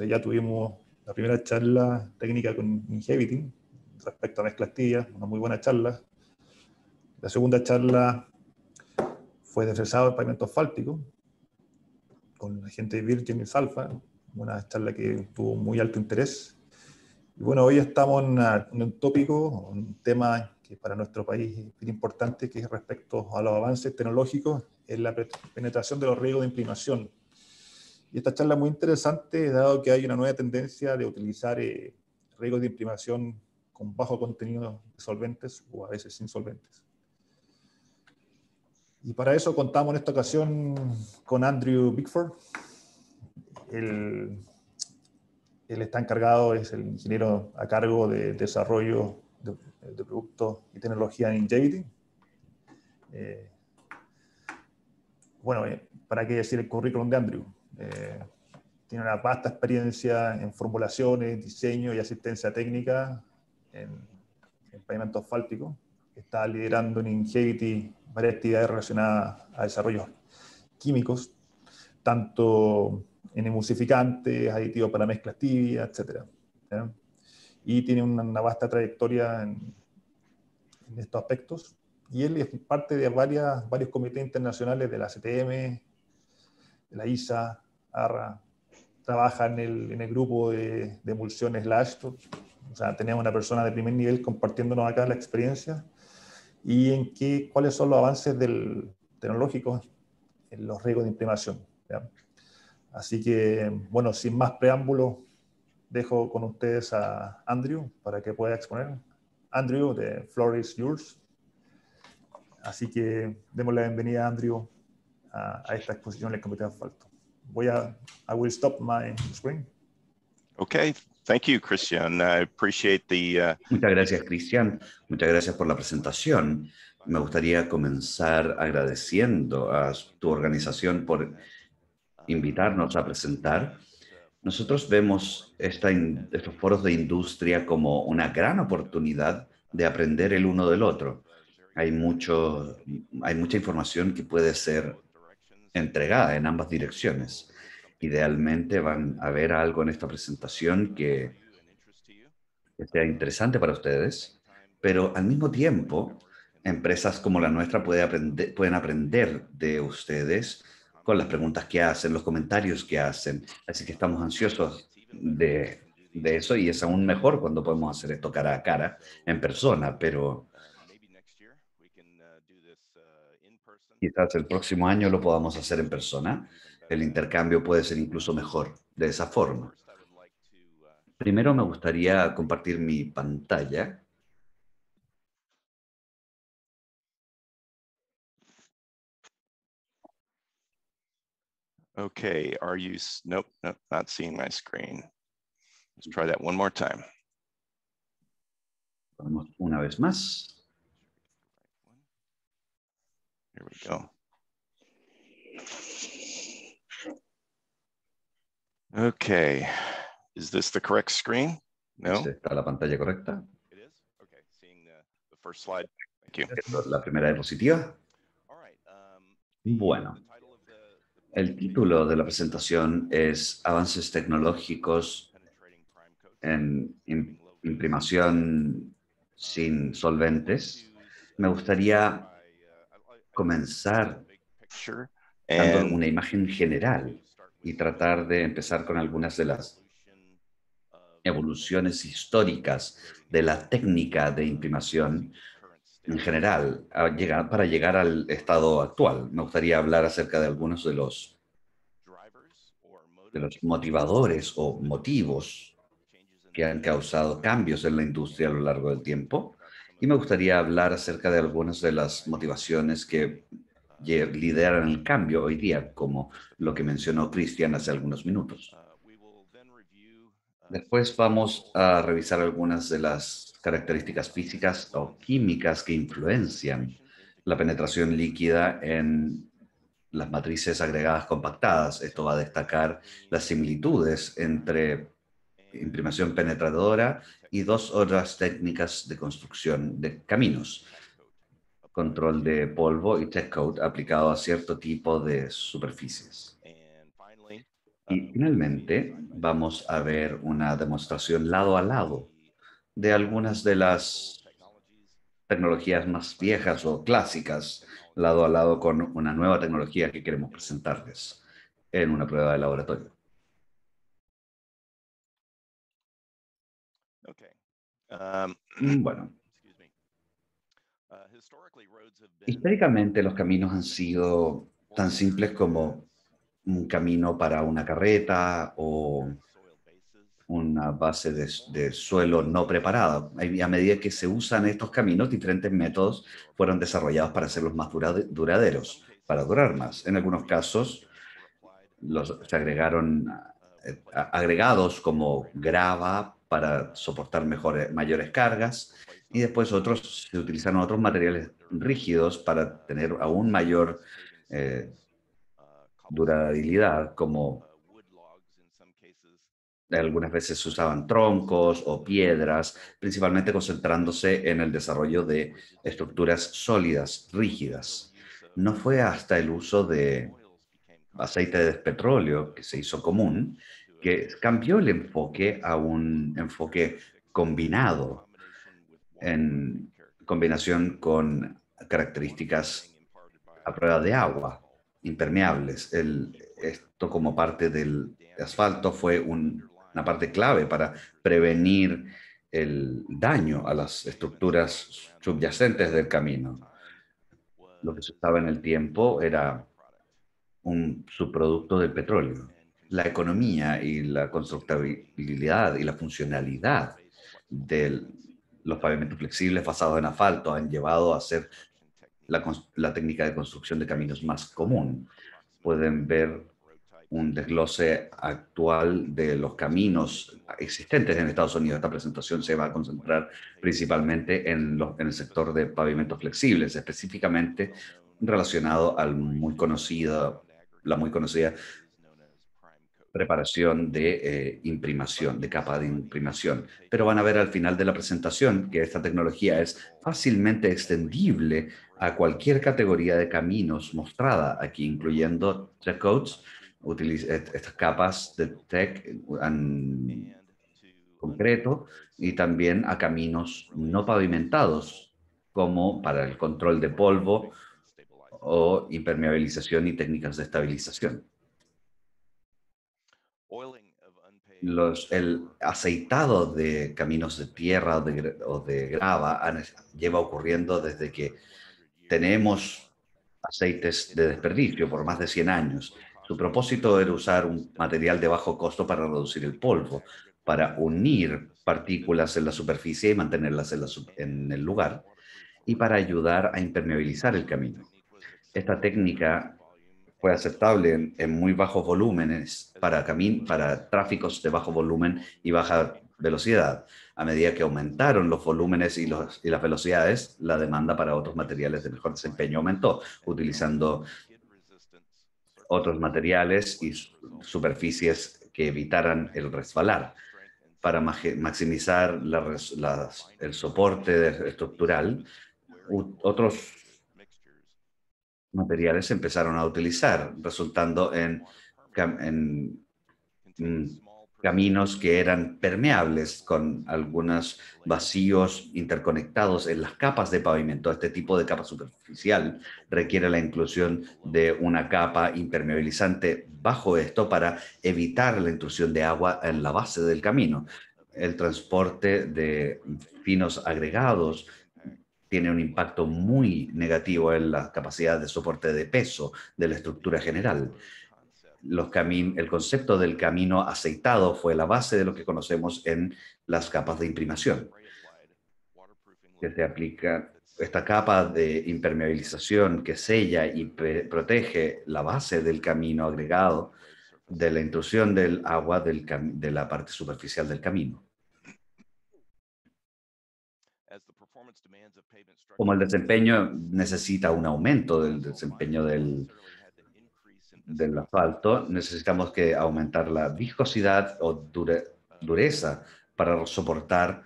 ya tuvimos la primera charla técnica con Ingevity respecto a mezclas tibias, una muy buena charla. La segunda charla fue de fresado de pavimento asfáltico con la gente de Virgin y Salfa, una charla que tuvo muy alto interés. Y bueno, hoy estamos en un tópico, un tema que para nuestro país es muy importante, que es respecto a los avances tecnológicos en la penetración de los riesgos de imprimación. Y esta charla es muy interesante, dado que hay una nueva tendencia de utilizar riesgos de imprimación con bajo contenido de solventes o a veces sin solventes. Y para eso contamos en esta ocasión con Andrew Bickford. Él está encargado, es el ingeniero a cargo de desarrollo de productos y tecnología en Ingevity. Bueno, ¿para qué decir el currículum de Andrew? Tiene una vasta experiencia en formulaciones, diseño y asistencia técnica en pavimento asfáltico. Está liderando en Ingevity varias actividades relacionadas a desarrollos químicos, tanto en emulsificantes, aditivos para mezclas tibias, etc. ¿Ya? Y tiene una vasta trayectoria en estos aspectos. Y él es parte de varios comités internacionales de la CTM, de la ISA, ARRA. Trabaja en el grupo de emulsiones LASTO. O sea, tenemos una persona de primer nivel compartiéndonos acá la experiencia y en cuáles son los avances tecnológicos en los riesgos de imprimación. ¿Ya? Así que, bueno, sin más preámbulos, dejo con ustedes a Andrew para que pueda exponer. Andrew, the floor is yours. Así que demos la bienvenida a Andrew a esta exposición del Comité de Asfalto. I will stop my screen. Okay, thank you, Christian. I appreciate the. Muchas gracias, Cristian. Muchas gracias por la presentación. Me gustaría comenzar agradeciendo a tu organización por invitarnos a presentar. Nosotros vemos estos foros de industria como una gran oportunidad de aprender el uno del otro. Hay mucha información que puede ser entregada en ambas direcciones. Idealmente van a ver algo en esta presentación que sea interesante para ustedes, pero al mismo tiempo, empresas como la nuestra pueden aprender de ustedes con las preguntas que hacen, los comentarios que hacen. Así que estamos ansiosos de eso y es aún mejor cuando podemos hacer esto cara a cara, en persona, pero quizás el próximo año lo podamos hacer en persona. El intercambio puede ser incluso mejor de esa forma. Primero me gustaría compartir mi pantalla. Okay, nope, not seeing my screen. Let's try that one more time. Vamos una vez más. Here we go. Okay, is this the correct screen? No? ¿Está la pantalla correcta? It is? Okay, seeing the first slide. Thank you. La primera diapositiva. Bueno, el título de la presentación es Avances tecnológicos en imprimación sin solventes. Me gustaría comenzar dando una imagen general y tratar de empezar con algunas de las evoluciones históricas de la técnica de imprimación en general, para llegar al estado actual. Me gustaría hablar acerca de algunos de los motivadores o motivos que han causado cambios en la industria a lo largo del tiempo. Y me gustaría hablar acerca de algunas de las motivaciones que lideran el cambio hoy día, como lo que mencionó Cristian hace algunos minutos. Después vamos a revisar algunas de las características físicas o químicas que influencian la penetración líquida en las matrices agregadas compactadas. Esto va a destacar las similitudes entre imprimación penetradora y dos otras técnicas de construcción de caminos: control de polvo y tech coat aplicado a cierto tipo de superficies. Y finalmente vamos a ver una demostración lado a lado de algunas de las tecnologías más viejas o clásicas, lado a lado con una nueva tecnología que queremos presentarles en una prueba de laboratorio. Okay. Bueno, históricamente los caminos han sido tan simples como un camino para una carreta o una base de suelo no preparada. Y a medida que se usan estos caminos, diferentes métodos fueron desarrollados para hacerlos más duraderos, para durar más. En algunos casos, se agregaron agregados como grava para soportar mayores cargas, y después se utilizaron otros materiales rígidos para tener aún mayor eh, durabilidad, como algunas veces se usaban troncos o piedras, principalmente concentrándose en el desarrollo de estructuras sólidas, rígidas. No fue hasta el uso de aceite de petróleo, que se hizo común, que cambió el enfoque a un enfoque combinado, en combinación con características a prueba de agua, impermeables. Esto como parte del asfalto fue una parte clave para prevenir el daño a las estructuras subyacentes del camino. Lo que se usaba en el tiempo era un subproducto del petróleo. La economía y la constructibilidad y la funcionalidad de los pavimentos flexibles basados en asfalto han llevado a ser la técnica de construcción de caminos más común. Pueden ver un desglose actual de los caminos existentes en Estados Unidos. Esta presentación se va a concentrar principalmente en el sector de pavimentos flexibles, específicamente relacionado al la muy conocida preparación de imprimación, de capa de imprimación. Pero van a ver al final de la presentación que esta tecnología es fácilmente extendible a cualquier categoría de caminos mostrada aquí, incluyendo check codes, estas capas de tech en concreto, y también a caminos no pavimentados, como para el control de polvo o impermeabilización y técnicas de estabilización. El aceitado de caminos de tierra o de grava lleva ocurriendo desde que tenemos aceites de desperdicio por más de 100 años. Su propósito era usar un material de bajo costo para reducir el polvo, para unir partículas en la superficie y mantenerlas en el lugar, y para ayudar a impermeabilizar el camino. Esta técnica fue aceptable en muy bajos volúmenes para tráficos de bajo volumen y baja velocidad. A medida que aumentaron los volúmenes y las velocidades, la demanda para otros materiales de mejor desempeño aumentó, utilizando otros materiales y superficies que evitaran el resbalar. Para maximizar el soporte estructural, otros materiales se empezaron a utilizar, resultando en caminos que eran permeables, con algunos vacíos interconectados en las capas de pavimento. Este tipo de capa superficial requiere la inclusión de una capa impermeabilizante bajo esto para evitar la intrusión de agua en la base del camino. El transporte de finos agregados tiene un impacto muy negativo en la capacidad de soporte de peso de la estructura general. El concepto del camino aceitado fue la base de lo que conocemos en las capas de imprimación, que se aplica esta capa de impermeabilización que sella y protege la base del camino agregado de la intrusión del agua de la parte superficial del camino. Como el desempeño necesita un aumento del desempeño del asfalto, necesitamos que aumentar la viscosidad o dureza para soportar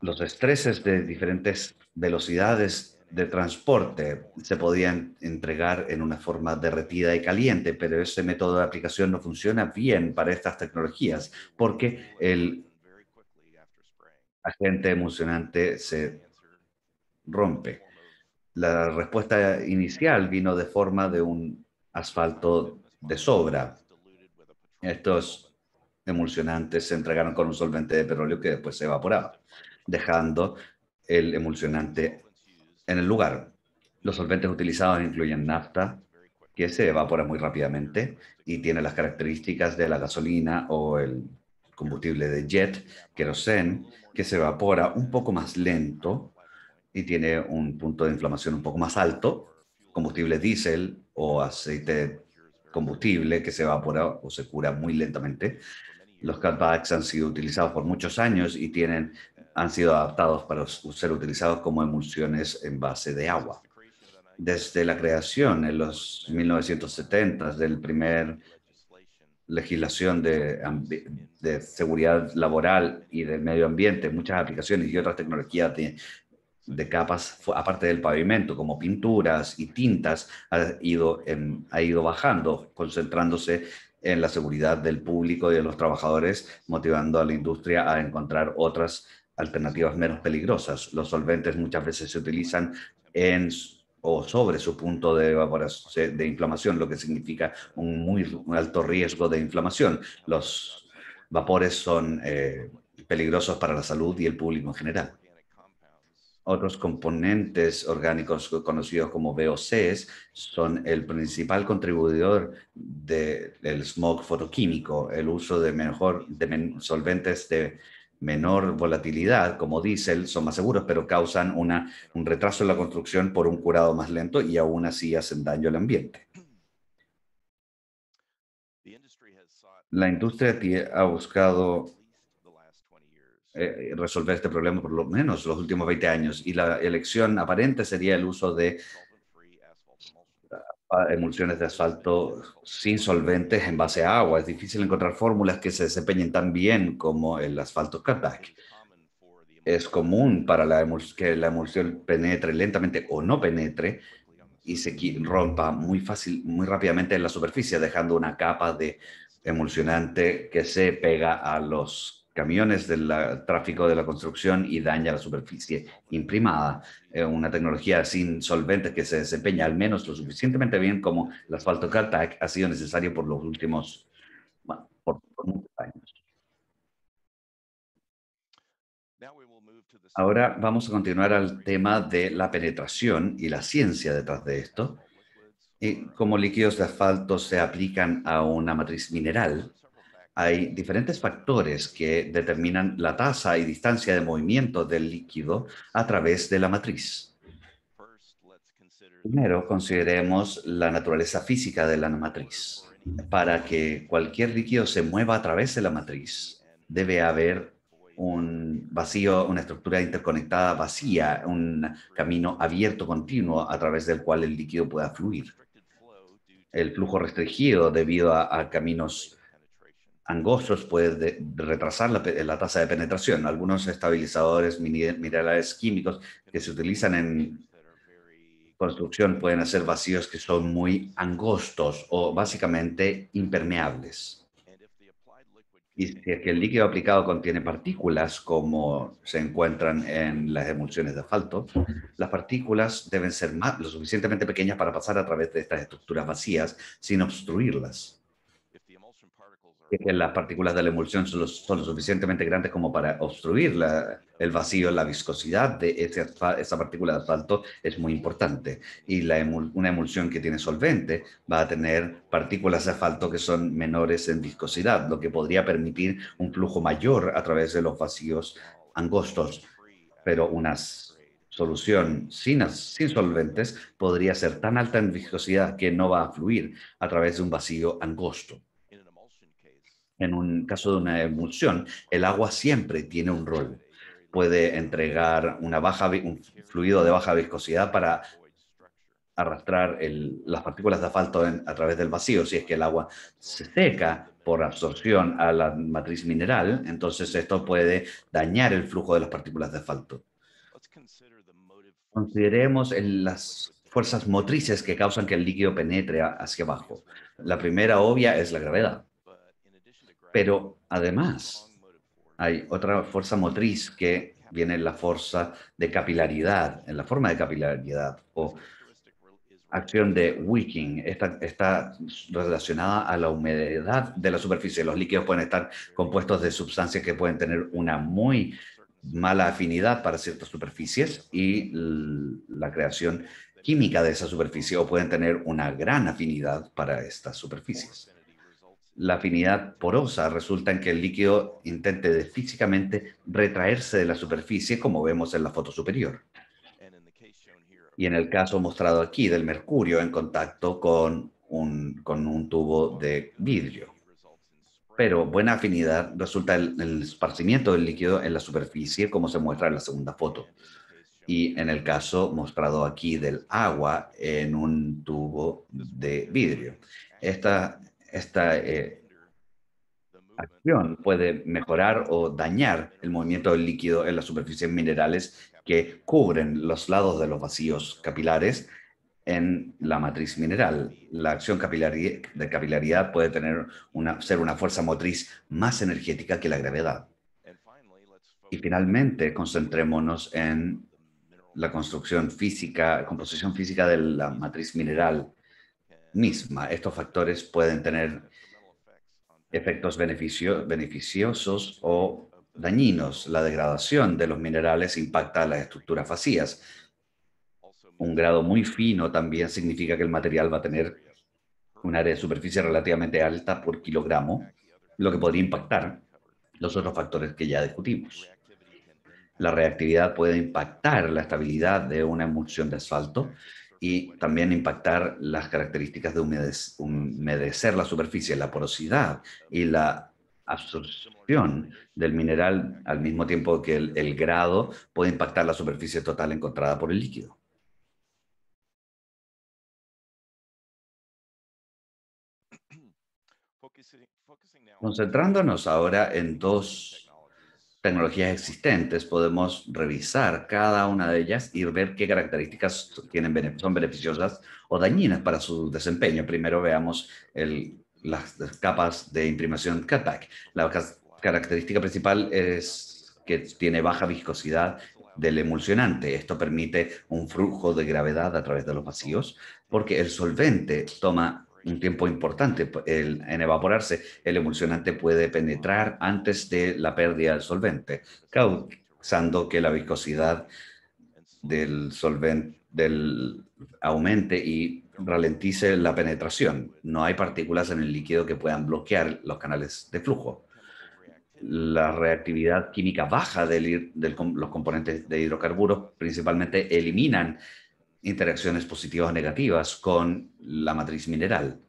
los estreses de diferentes velocidades de transporte se podían entregar en una forma derretida y caliente, pero ese método de aplicación no funciona bien para estas tecnologías porque el agente emulsionante se rompe. La respuesta inicial vino de forma de un asfalto de sobra. Estos emulsionantes se entregaron con un solvente de petróleo que después se evaporaba, dejando el emulsionante en el lugar. Los solventes utilizados incluyen nafta, que se evapora muy rápidamente y tiene las características de la gasolina o el combustible de jet, querosene, que se evapora un poco más lento y tiene un punto de inflamación un poco más alto, combustible diésel o aceite combustible que se evapora o se cura muy lentamente. Los cutbacks han sido utilizados por muchos años y han sido adaptados para ser utilizados como emulsiones en base de agua. Desde la creación en los 1970 del primer legislación de seguridad laboral y del medio ambiente, muchas aplicaciones y otras tecnologías de capas, aparte del pavimento, como pinturas y tintas, ha ido bajando, concentrándose en la seguridad del público y de los trabajadores, motivando a la industria a encontrar otras alternativas menos peligrosas. Los solventes muchas veces se utilizan en o sobre su punto de evaporación, de inflamación, lo que significa un alto riesgo de inflamación. Los vapores son peligrosos para la salud y el público en general. Otros componentes orgánicos conocidos como VOCs son el principal contribuidor del smog fotoquímico. El uso de solventes de menor volatilidad, como diésel, son más seguros, pero causan un retraso en la construcción por un curado más lento y aún así hacen daño al ambiente. La industria ha buscado resolver este problema por lo menos los últimos 20 años y la elección aparente sería el uso de emulsiones de asfalto sin solventes en base a agua. Es difícil encontrar fórmulas que se desempeñen tan bien como el asfalto cutback. Es común para que la emulsión penetre lentamente o no penetre y se rompa muy rápidamente en la superficie, dejando una capa de emulsionante que se pega a los camiones del tráfico de la construcción y daña la superficie imprimada. Una tecnología sin solventes que se desempeña al menos lo suficientemente bien como el asfalto cutback ha sido necesario por los últimos, bueno, por muchos años. Ahora vamos a continuar al tema de la penetración y la ciencia detrás de esto. Y como líquidos de asfalto se aplican a una matriz mineral, hay diferentes factores que determinan la tasa y distancia de movimiento del líquido a través de la matriz. Primero, consideremos la naturaleza física de la matriz. Para que cualquier líquido se mueva a través de la matriz, debe haber un vacío, una estructura interconectada vacía, un camino abierto continuo a través del cual el líquido pueda fluir. El flujo restringido debido a caminos angostos puede retrasar la tasa de penetración. Algunos estabilizadores minerales químicos que se utilizan en construcción pueden hacer vacíos que son muy angostos o básicamente impermeables. Y si es que el líquido aplicado contiene partículas, como se encuentran en las emulsiones de asfalto, las partículas deben ser lo suficientemente pequeñas para pasar a través de estas estructuras vacías sin obstruirlas. Es que las partículas de la emulsión son lo suficientemente grandes como para obstruir el vacío, la viscosidad de esa partícula de asfalto es muy importante. Y una emulsión que tiene solvente va a tener partículas de asfalto que son menores en viscosidad, lo que podría permitir un flujo mayor a través de los vacíos angostos. Pero una solución sin solventes podría ser tan alta en viscosidad que no va a fluir a través de un vacío angosto. En un caso de una emulsión, el agua siempre tiene un rol. Puede entregar un fluido de baja viscosidad para arrastrar las partículas de asfalto a través del vacío. Si es que el agua se seca por absorción a la matriz mineral, entonces esto puede dañar el flujo de las partículas de asfalto. Consideremos las fuerzas motrices que causan que el líquido penetre hacia abajo. La primera obvia es la gravedad, pero además hay otra fuerza motriz que viene en la fuerza de capilaridad, en la forma de capilaridad o acción de wicking. Esta está relacionada a la humedad de la superficie. Los líquidos pueden estar compuestos de sustancias que pueden tener una muy mala afinidad para ciertas superficies y la creación química de esa superficie, o pueden tener una gran afinidad para estas superficies. La afinidad porosa resulta en que el líquido intente físicamente retraerse de la superficie, como vemos en la foto superior. Y en el caso mostrado aquí del mercurio en contacto con un tubo de vidrio. Pero buena afinidad resulta el esparcimiento del líquido en la superficie, como se muestra en la segunda foto. Y en el caso mostrado aquí del agua en un tubo de vidrio. Esta acción puede mejorar o dañar el movimiento del líquido en las superficies minerales que cubren los lados de los vacíos capilares en la matriz mineral. La acción de capilaridad puede ser una fuerza motriz más energética que la gravedad. Y finalmente, concentrémonos en la composición física de la matriz mineral misma. Estos factores pueden tener efectos beneficiosos o dañinos. La degradación de los minerales impacta a las estructuras vacías. Un grado muy fino también significa que el material va a tener un área de superficie relativamente alta por kilogramo, lo que podría impactar los otros factores que ya discutimos. La reactividad puede impactar la estabilidad de una emulsión de asfalto y también impactar las características de humedecer la superficie, la porosidad y la absorción del mineral, al mismo tiempo que el grado puede impactar la superficie total encontrada por el líquido. Concentrándonos ahora en dos tecnologías existentes, podemos revisar cada una de ellas y ver qué características son beneficiosas o dañinas para su desempeño. Primero veamos las capas de imprimación cutback. La característica principal es que tiene baja viscosidad del emulsionante. Esto permite un flujo de gravedad a través de los vacíos, porque el solvente toma un tiempo importante en evaporarse. El emulsionante puede penetrar antes de la pérdida del solvente, causando que la viscosidad del solvente aumente y ralentice la penetración. No hay partículas en el líquido que puedan bloquear los canales de flujo. La reactividad química baja de los componentes de hidrocarburos principalmente eliminan interacciones positivas o negativas con la matriz mineral.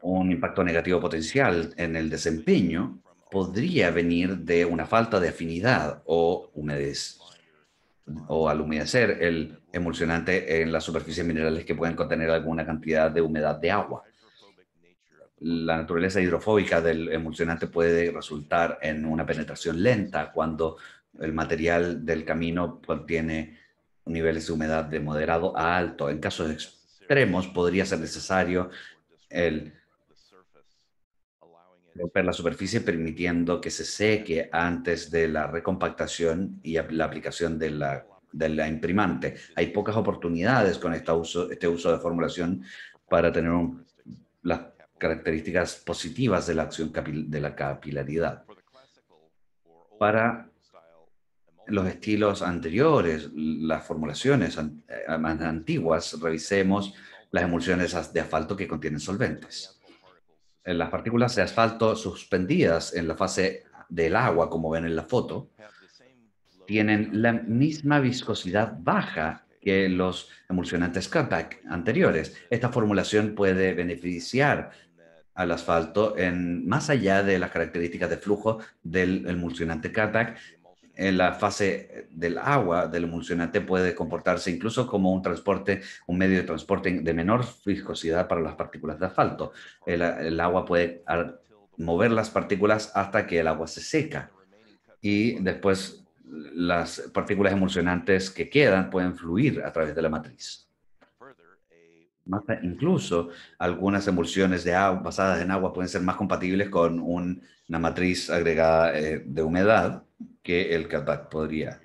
Un impacto negativo potencial en el desempeño podría venir de una falta de afinidad o al humedecer el emulsionante en las superficies minerales que pueden contener alguna cantidad de humedad de agua. La naturaleza hidrofóbica del emulsionante puede resultar en una penetración lenta cuando el material del camino contiene niveles de humedad de moderado a alto. En casos extremos podría ser necesario romper la superficie permitiendo que se seque antes de la recompactación y la aplicación de la imprimante. Hay pocas oportunidades con este uso de formulación para tener las características positivas de la acción de la capilaridad. Para los estilos anteriores, las formulaciones más antiguas, revisemos las emulsiones de asfalto que contienen solventes. Las partículas de asfalto suspendidas en la fase del agua, como ven en la foto, tienen la misma viscosidad baja que los emulsionantes cutback anteriores. Esta formulación puede beneficiar al asfalto más allá de las características de flujo del emulsionante cutback. En la fase del agua, del emulsionante puede comportarse incluso como un medio de transporte de menor viscosidad para las partículas de asfalto. El agua puede mover las partículas hasta que el agua se seca y después las partículas emulsionantes que quedan pueden fluir a través de la matriz. Incluso algunas emulsiones de agua, basadas en agua pueden ser más compatibles con una matriz agregada de humedad que el cutback podría.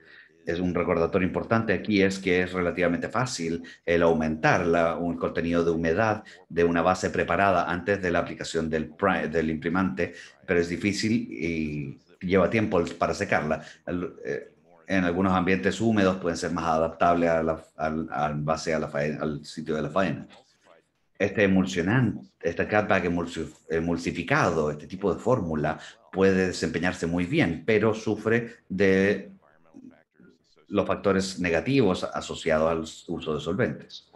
Es un recordatorio importante aquí es que es relativamente fácil el aumentar un contenido de humedad de una base preparada antes de la aplicación del imprimante, pero es difícil y lleva tiempo para secarla. En algunos ambientes húmedos pueden ser más adaptables al sitio de la faena. Este emulsionante, este cutback emulsificado, este tipo de fórmula puede desempeñarse muy bien, pero sufre de los factores negativos asociados al uso de solventes.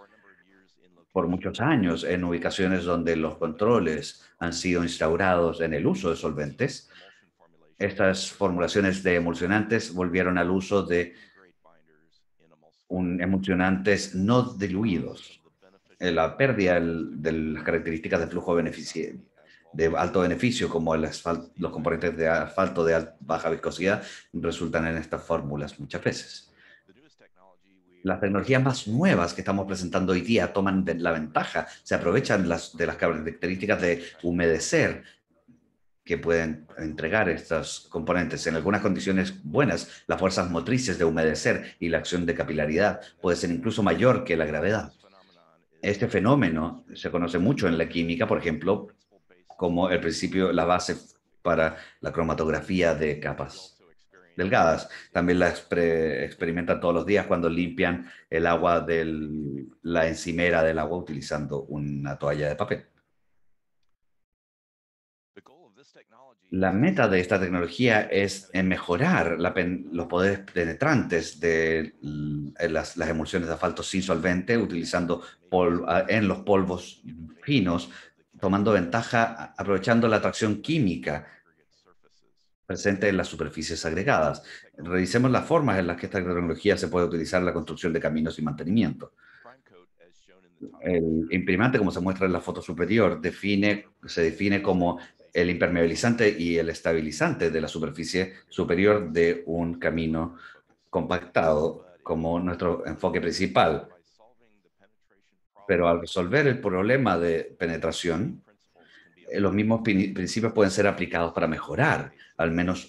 Por muchos años, en ubicaciones donde los controles han sido instaurados en el uso de solventes, estas formulaciones de emulsionantes volvieron al uso de emulsionantes no diluidos. La pérdida de las características de flujo de alto beneficio, como los componentes de asfalto de baja viscosidad, resultan en estas fórmulas muchas veces. Las tecnologías más nuevas que estamos presentando hoy día toman la ventaja, se aprovechan de las características de humedecer que pueden entregar estos componentes. En algunas condiciones buenas, las fuerzas motrices de humedecer y la acción de capilaridad puede ser incluso mayor que la gravedad. Este fenómeno se conoce mucho en la química, por ejemplo, como el principio, la base para la cromatografía de capas delgadas. También la experimentan todos los días cuando limpian el agua de la encimera del agua utilizando una toalla de papel. La meta de esta tecnología es en mejorar los poderes penetrantes de las emulsiones de asfalto sin solvente, utilizando en los polvos finos, tomando ventaja, aprovechando la atracción química presente en las superficies agregadas. Revisemos las formas en las que esta tecnología se puede utilizar en la construcción de caminos y mantenimiento. El imprimante, como se muestra en la foto superior, se define como el impermeabilizante y el estabilizante de la superficie superior de un camino compactado como nuestro enfoque principal. Pero al resolver el problema de penetración, los mismos principios pueden ser aplicados para mejorar al menos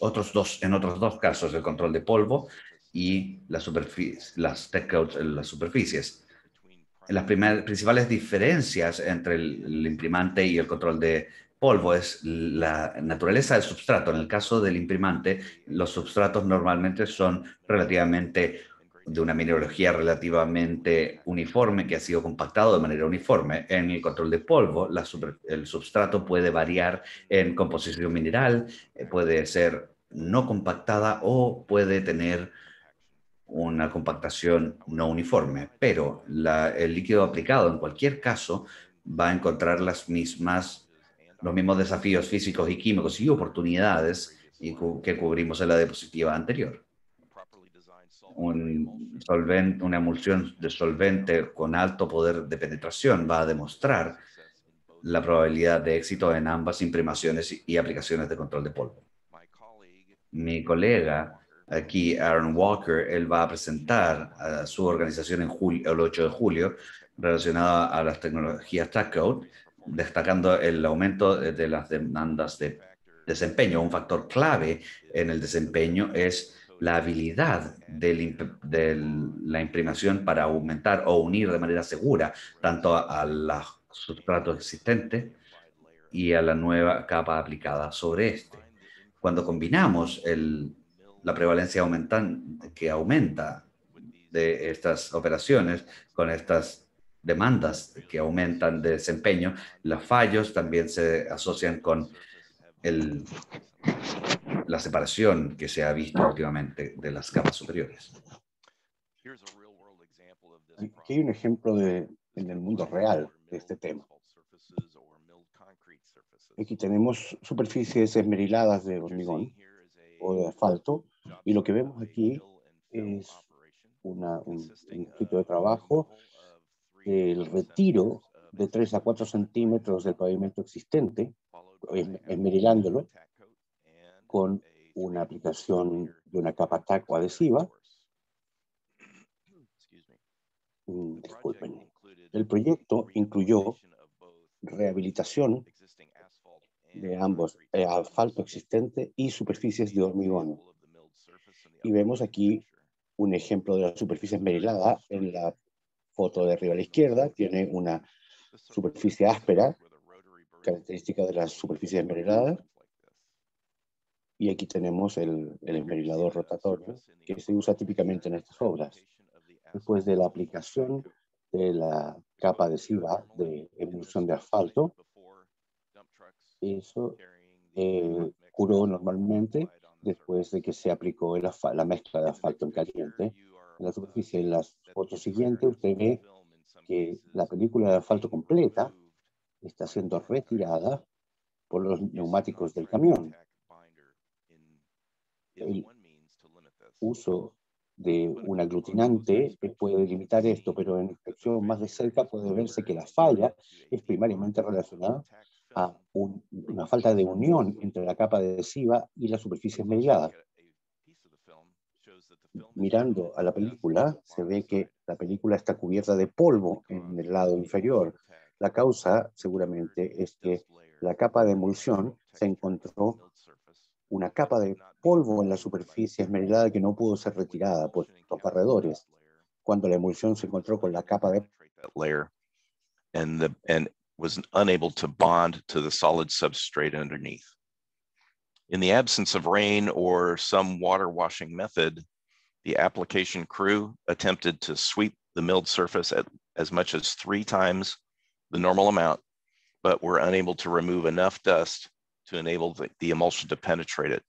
en otros dos casos, el control de polvo y las tech coats en las superficies. Las principales diferencias entre el imprimante y el control de polvo es la naturaleza del substrato. En el caso del imprimante, los substratos normalmente son relativamente de una mineralogía relativamente uniforme que ha sido compactado de manera uniforme. En el control de polvo, el substrato puede variar en composición mineral, puede ser no compactada o puede tener una compactación no uniforme, pero el líquido aplicado en cualquier caso va a encontrar los mismos desafíos físicos y químicos y oportunidades que cubrimos en la diapositiva anterior. Una emulsión de solvente con alto poder de penetración va a demostrar la probabilidad de éxito en ambas imprimaciones y aplicaciones de control de polvo. Mi colega aquí, Aaron Walker, él va a presentar a su organización el 8 de julio relacionada a las tecnologías TACCODE, destacando el aumento de las demandas de desempeño. Un factor clave en el desempeño es la habilidad de la imprimación para aumentar o unir de manera segura tanto a los sustratos existentes y a la nueva capa aplicada sobre este. Cuando combinamos la prevalencia que aumenta de estas operaciones con estas demandas que aumentan de desempeño, los fallos también se asocian con la separación que se ha visto últimamente de las capas superiores. Aquí hay un ejemplo en el mundo real de este tema. Aquí tenemos superficies esmeriladas de hormigón o de asfalto, y lo que vemos aquí es un sitio de trabajo, el retiro de 3 a 4 centímetros del pavimento existente, esmerilándolo con una aplicación de una capa taco adhesiva. Disculpen. El proyecto incluyó rehabilitación de ambos asfalto existente y superficies de hormigón. Y vemos aquí un ejemplo de la superficie esmerilada en la foto de arriba a la izquierda. Tiene una superficie áspera, característica de las superficies esmeriladas. Y aquí tenemos el esmerilador rotatorio que se usa típicamente en estas obras. Después de la aplicación de la capa adhesiva de emulsión de asfalto, eso curó normalmente después de que se aplicó la mezcla de asfalto en caliente en la superficie. En la foto siguiente usted ve que la película de asfalto completa está siendo retirada por los neumáticos del camión. El uso de un aglutinante puede limitar esto, pero en inspección más de cerca puede verse que la falla es primariamente relacionada a una falta de unión entre la capa adhesiva y la superficie esmerilada. Mirando a la película, se ve que la película está cubierta de polvo en el lado inferior. La causa seguramente es que la capa de emulsión se encontró una capa de polvo en la superficie esmerilada que no pudo ser retirada por los barredores. Cuando la emulsión se encontró con la capa de layer and was unable to bond to the solid substrate underneath. In the absence of rain or some water washing method, the application crew attempted to sweep the milled surface at as much as 3 times the normal amount, but were unable to remove enough dust to enable the emulsion to penetrate it.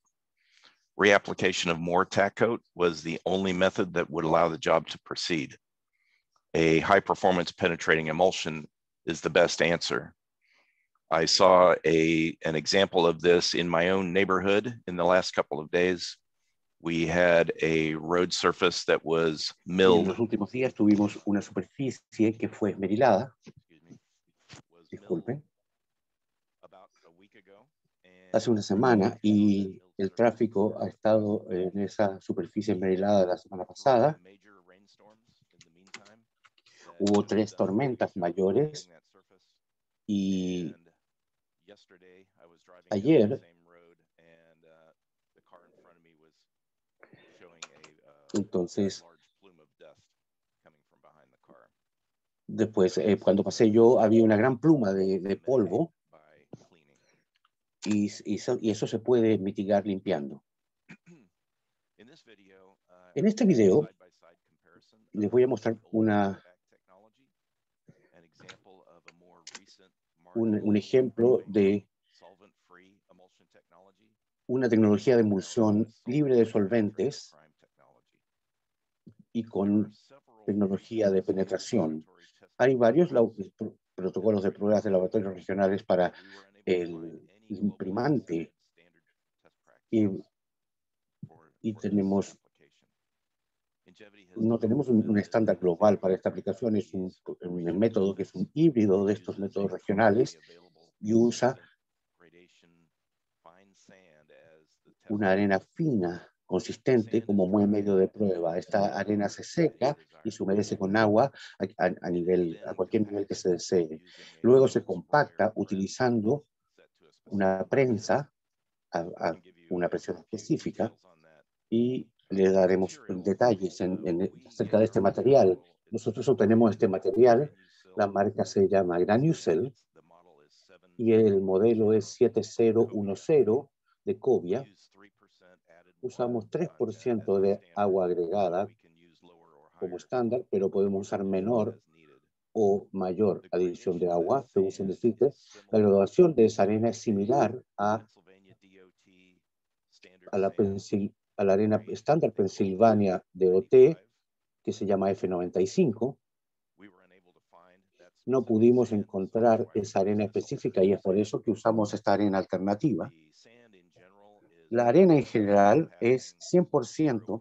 Reapplication of more tack coat was the only method that would allow the job to proceed. A high performance penetrating emulsion is the best answer. I saw an example of this in my own neighborhood in the last couple of days. We had a road surface that was milled. En los últimos días tuvimos una superficie que fue esmerilada. Disculpen. Hace una semana, y el tráfico ha estado en esa superficie esmerilada la semana pasada. Hubo 3 tormentas mayores y ayer entonces después cuando pasé yo había una gran pluma de polvo y eso se puede mitigar limpiando. En este video les voy a mostrar un ejemplo de una tecnología de emulsión libre de solventes y con tecnología de penetración. Hay varios protocolos de pruebas de laboratorios regionales para el imprimante y no tenemos un estándar global para esta aplicación. Es un método que es un híbrido de estos métodos regionales y usa una arena fina, consistente, como buen medio de prueba. Esta arena se seca y se humedece con agua a cualquier nivel que se desee. Luego se compacta utilizando una prensa a una presión específica y le daremos detalles acerca de este material. Nosotros obtenemos este material, la marca se llama Granucell y el modelo es 7010 de Cobia. Usamos 3% de agua agregada como estándar, pero podemos usar menor o mayor adición de agua, según se necesite. La graduación de esa arena es similar a la arena estándar Pennsylvania DOT, que se llama F95. No pudimos encontrar esa arena específica y es por eso que usamos esta arena alternativa. La arena en general es 100%,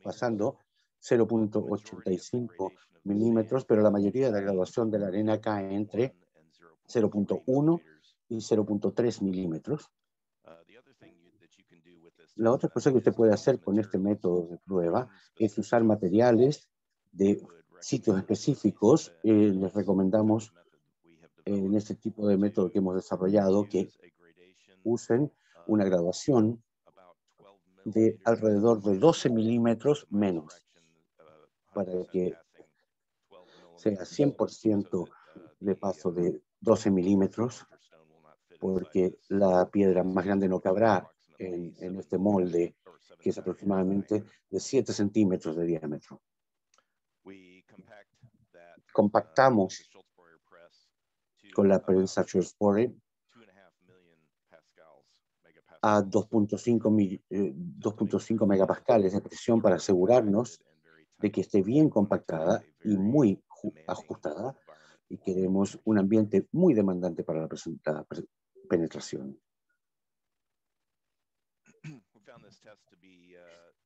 pasando 0.85 milímetros, pero la mayoría de la graduación de la arena cae entre 0.1 y 0.3 milímetros. La otra cosa que usted puede hacer con este método de prueba es usar materiales de sitios específicos. Les recomendamos en este tipo de método que hemos desarrollado que usen una graduación de alrededor de 12 milímetros menos para que sea 100% de paso de 12 milímetros, porque la piedra más grande no cabrá en este molde, que es aproximadamente de 7 centímetros de diámetro. Compactamos con la prensa Schultz-Bohrer a 2.5 megapascales de presión para asegurarnos de que esté bien compactada y muy ajustada, y queremos un ambiente muy demandante para la penetración.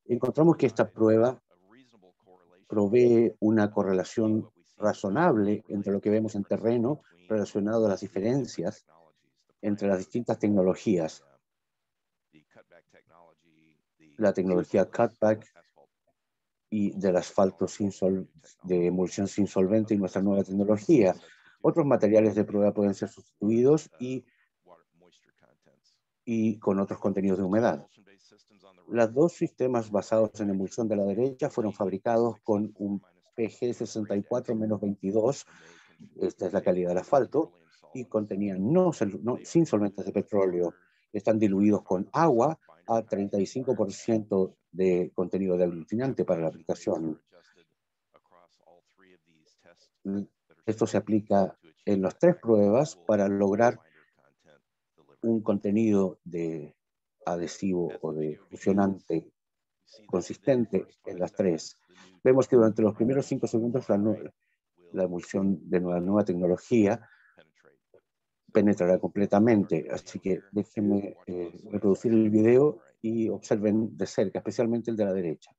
Encontramos que esta prueba provee una correlación razonable entre lo que vemos en terreno relacionado a las diferencias entre las distintas tecnologías. La tecnología cutback y del asfalto de emulsión sin solvente y nuestra nueva tecnología. Otros materiales de prueba pueden ser sustituidos y con otros contenidos de humedad. Los dos sistemas basados en emulsión de la derecha fueron fabricados con un PG64-22, esta es la calidad del asfalto, y contenían sin solventes de petróleo. Están diluidos con agua a 35% de contenido de aglutinante para la aplicación. Esto se aplica en las tres pruebas para lograr un contenido de adhesivo o de fusionante consistente en las tres. Vemos que durante los primeros 5 segundos la emulsión de la nueva tecnología penetrará completamente. Así que déjenme reproducir el video y observen de cerca, especialmente el de la derecha.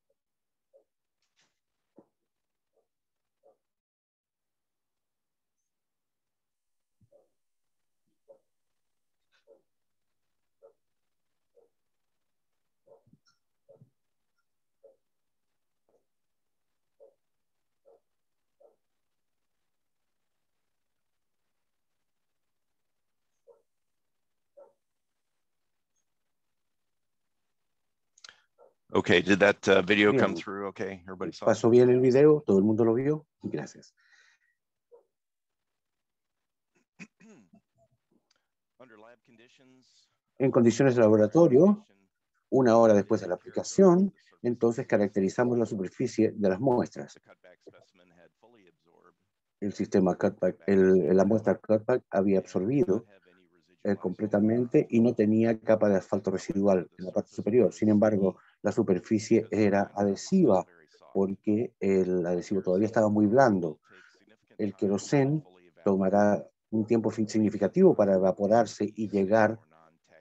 Okay, did that video Bien. come through okay? Everybody saw it? ¿Pasó bien el video? ¿Todo el mundo lo vio? Gracias. En condiciones de laboratorio, 1 hora después de la aplicación, entonces caracterizamos la superficie de las muestras. El sistema cutback, la muestra cutback había absorbido completamente y no tenía capa de asfalto residual en la parte superior. Sin embargo, la superficie era adhesiva porque el adhesivo todavía estaba muy blando. El queroseno tomará un tiempo significativo para evaporarse y llegar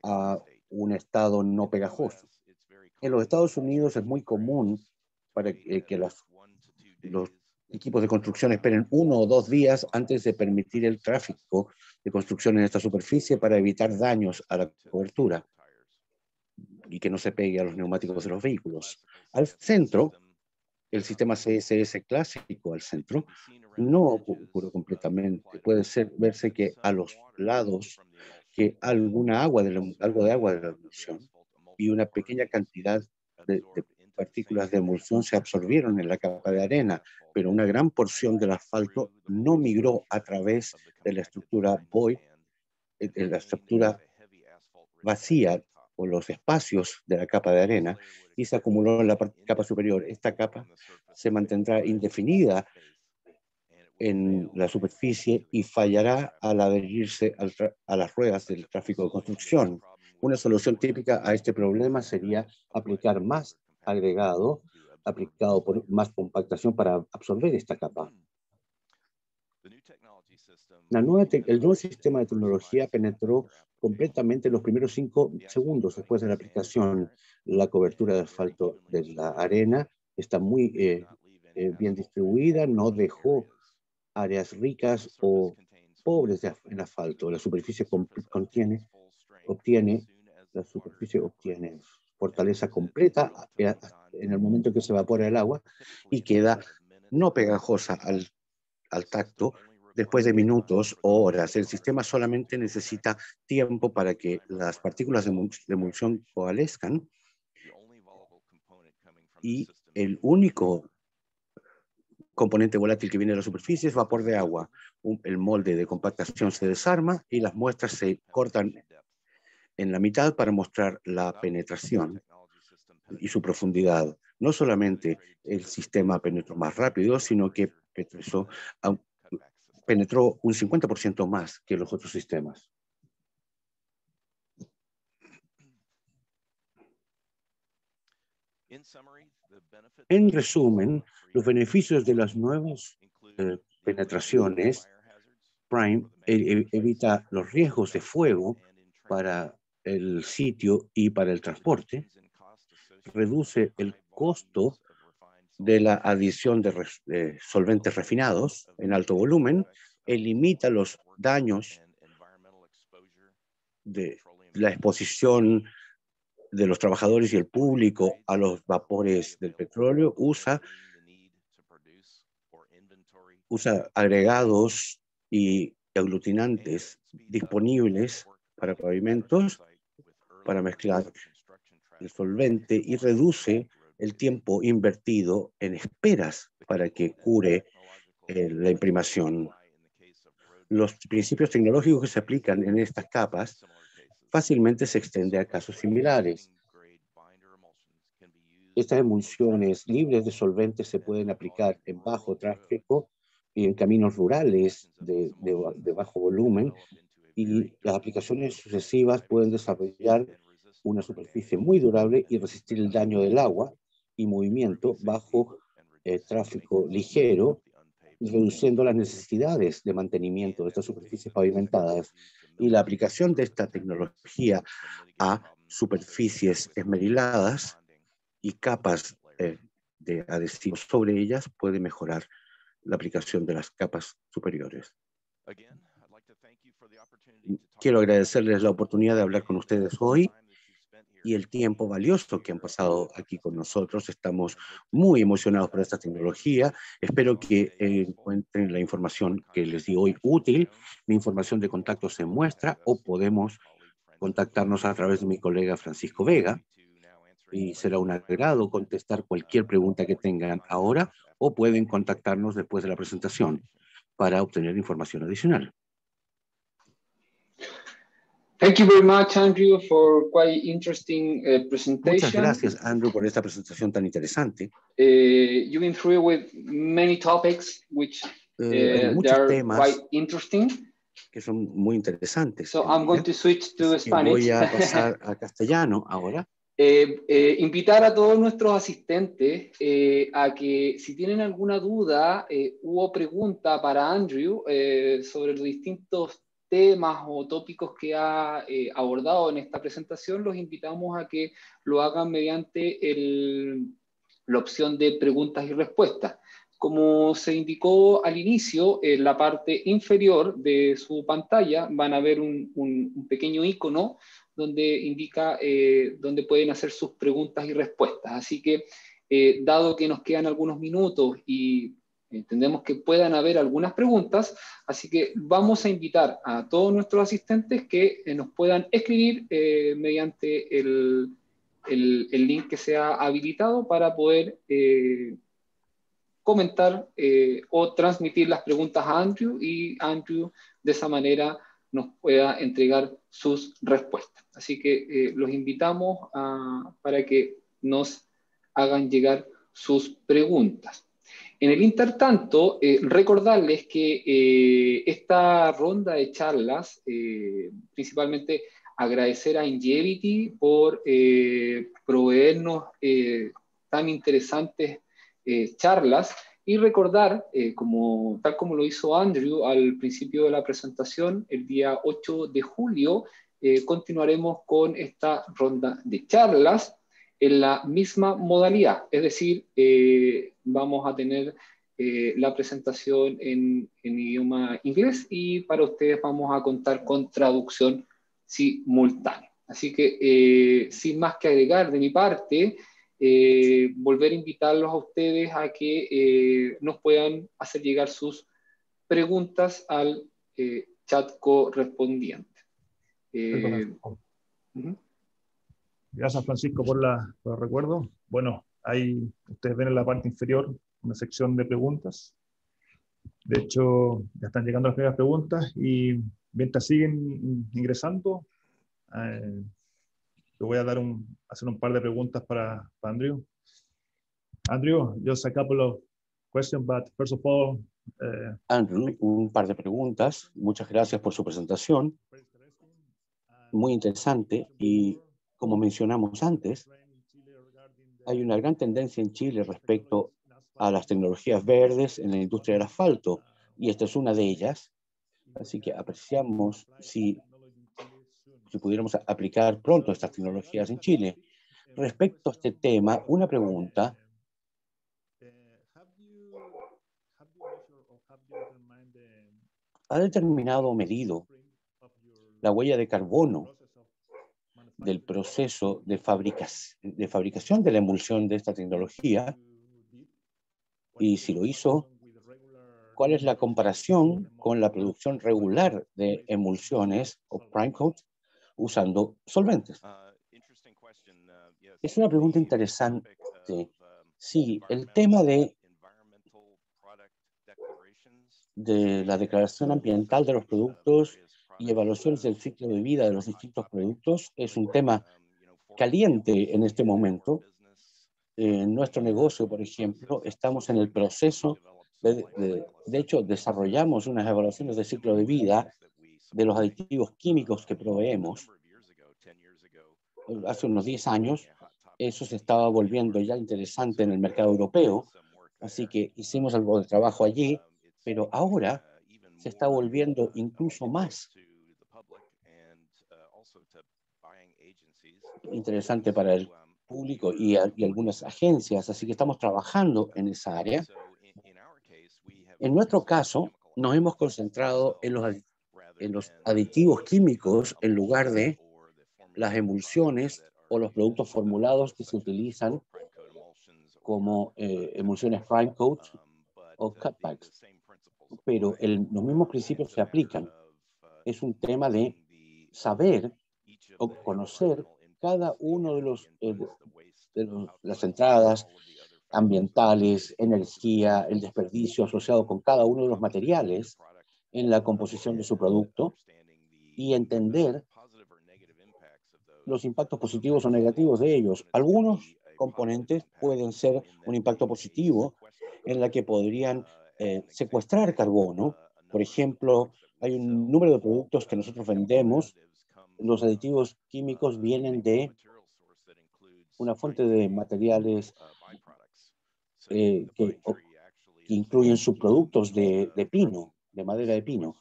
a un estado no pegajoso. En los Estados Unidos es muy común para que los equipos de construcción esperen 1 o 2 días antes de permitir el tráfico de construcción en esta superficie para evitar daños a la cobertura y que no se pegue a los neumáticos de los vehículos. Al centro, el sistema CSS clásico al centro no ocurre completamente. Puede verse que a los lados que algo de agua de la emulsión y una pequeña cantidad de partículas de emulsión se absorbieron en la capa de arena, pero una gran porción del asfalto no migró a través de la estructura void, de la estructura vacía o los espacios de la capa de arena, y se acumuló en la capa superior. Esta capa se mantendrá indefinida en la superficie y fallará al adherirse a las ruedas del tráfico de construcción. Una solución típica a este problema sería aplicar más agregado, aplicado por más compactación para absorber esta capa. El nuevo sistema de tecnología penetró completamente en los primeros 5 segundos después de la aplicación. La cobertura de asfalto de la arena está muy bien distribuida, no dejó áreas ricas o pobres en asfalto. La superficie obtiene fortaleza completa en el momento que se evapora el agua y queda no pegajosa al tacto después de minutos o horas. El sistema solamente necesita tiempo para que las partículas de emulsión coalescan y el único componente volátil que viene de la superficie es vapor de agua. El molde de compactación se desarma y las muestras se cortan en la mitad para mostrar la penetración y su profundidad. No solamente el sistema penetró más rápido, sino que penetró un 50% más que los otros sistemas. En resumen, los beneficios de las nuevas penetraciones Prime evita los riesgos de fuego para el sitio y para el transporte, reduce el costo de la adición de solventes refinados en alto volumen, limita los daños de la exposición de los trabajadores y el público a los vapores del petróleo, usa agregados y aglutinantes disponibles para pavimentos para mezclar el solvente y reduce el tiempo invertido en esperas para que cure la imprimación. Los principios tecnológicos que se aplican en estas capas fácilmente se extienden a casos similares. Estas emulsiones libres de solventes se pueden aplicar en bajo tráfico y en caminos rurales de bajo volumen, y las aplicaciones sucesivas pueden desarrollar una superficie muy durable y resistir el daño del agua y movimiento bajo tráfico ligero, reduciendo las necesidades de mantenimiento de estas superficies pavimentadas. Y la aplicación de esta tecnología a superficies esmeriladas y capas de adhesivos sobre ellas puede mejorar la aplicación de las capas superiores. Quiero agradecerles la oportunidad de hablar con ustedes hoy y el tiempo valioso que han pasado aquí con nosotros. Estamos muy emocionados por esta tecnología. Espero que encuentren la información que les di hoy útil. Mi información de contacto se muestra, o podemos contactarnos a través de mi colega Francisco Vega, y será un agrado contestar cualquier pregunta que tengan ahora, o pueden contactarnos después de la presentación para obtener información adicional. Thank you very much, Andrew, for quite interesting presentation. Muchas gracias, Andrew, por esta presentación tan interesante. You've been through with many topics which hay muchos they are temas quite interesting. Que son muy interesantes. So I'm going to switch to Spanish. Voy a pasar a castellano ahora. Invitar a todos nuestros asistentes a que, si tienen alguna duda o pregunta para Andrew sobre los distintos temas o tópicos que ha abordado en esta presentación, los invitamos a que lo hagan mediante la opción de preguntas y respuestas. Como se indicó al inicio, en la parte inferior de su pantalla van a ver un pequeño icono donde indica donde pueden hacer sus preguntas y respuestas. Así que, dado que nos quedan algunos minutos y entendemos que puedan haber algunas preguntas, así que vamos a invitar a todos nuestros asistentes que nos puedan escribir mediante el link que sea habilitado para poder comentar o transmitir las preguntas a Andrew, y Andrew de esa manera nos pueda entregar sus respuestas. Así que los invitamos para que nos hagan llegar sus preguntas. En el intertanto, recordarles que esta ronda de charlas, principalmente agradecer a Ingevity por proveernos tan interesantes charlas, y recordar, tal como lo hizo Andrew al principio de la presentación, el día 8 de julio continuaremos con esta ronda de charlas en la misma modalidad, es decir, vamos a tener la presentación en idioma inglés, y para ustedes vamos a contar con traducción simultánea. Así que, sin más que agregar de mi parte, volver a invitarlos a ustedes a que nos puedan hacer llegar sus preguntas al chat correspondiente. Gracias, Francisco, por el recuerdo. Bueno, ahí ustedes ven en la parte inferior una sección de preguntas. De hecho, ya están llegando las primeras preguntas y mientras siguen ingresando, yo voy a hacer un par de preguntas para Andrew. Andrew, just a couple of questions, but first of all... Andrew, un par de preguntas. Muchas gracias por su presentación. Muy interesante. Y como mencionamos antes, hay una gran tendencia en Chile respecto a las tecnologías verdes en la industria del asfalto, y esta es una de ellas. Así que apreciamos si pudiéramos aplicar pronto estas tecnologías en Chile. Respecto a este tema, una pregunta. ¿Ha determinado o medido la huella de carbono del proceso de fabricación de la emulsión de esta tecnología? Y si lo hizo, ¿cuál es la comparación con la producción regular de emulsiones o prime coat usando solventes? Es una pregunta interesante. Sí, el tema de la declaración ambiental de los productos y evaluaciones del ciclo de vida de los distintos productos es un tema caliente en este momento. En nuestro negocio, por ejemplo, estamos en el proceso de hecho, desarrollamos unas evaluaciones de ciclo de vida de los aditivos químicos que proveemos. Hace unos 10 años, eso se estaba volviendo ya interesante en el mercado europeo, así que hicimos algo de trabajo allí, pero ahora se está volviendo incluso más interesante para el público y algunas agencias, así que estamos trabajando en esa área. En nuestro caso, nos hemos concentrado en los aditivos químicos en lugar de las emulsiones o los productos formulados que se utilizan como emulsiones prime coat o cutbacks. Pero los mismos principios se aplican. Es un tema de saber o conocer cada uno de las entradas ambientales, energía, el desperdicio asociado con cada uno de los materiales en la composición de su producto y entender los impactos positivos o negativos de ellos. Algunos componentes pueden ser un impacto positivo en la que podrían secuestrar carbono. Por ejemplo, hay un número de productos que nosotros vendemos. Los aditivos químicos vienen de una fuente de materiales que incluyen subproductos de pino, de madera de pino.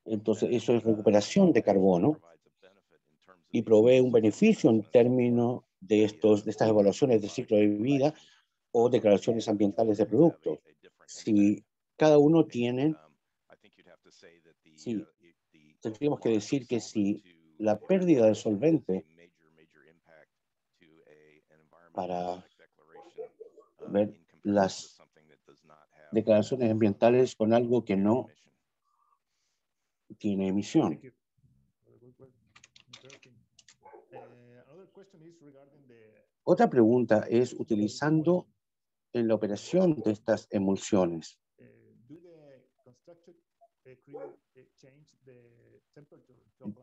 Entonces, eso es recuperación de carbono y provee un beneficio en términos de estas evaluaciones de ciclo de vida o declaraciones ambientales de productos. Si cada uno tiene, tendríamos que decir que si la pérdida de solvente para ver las declaraciones ambientales con algo que no tiene emisión. Otra pregunta es utilizando en la operación de estas emulsiones.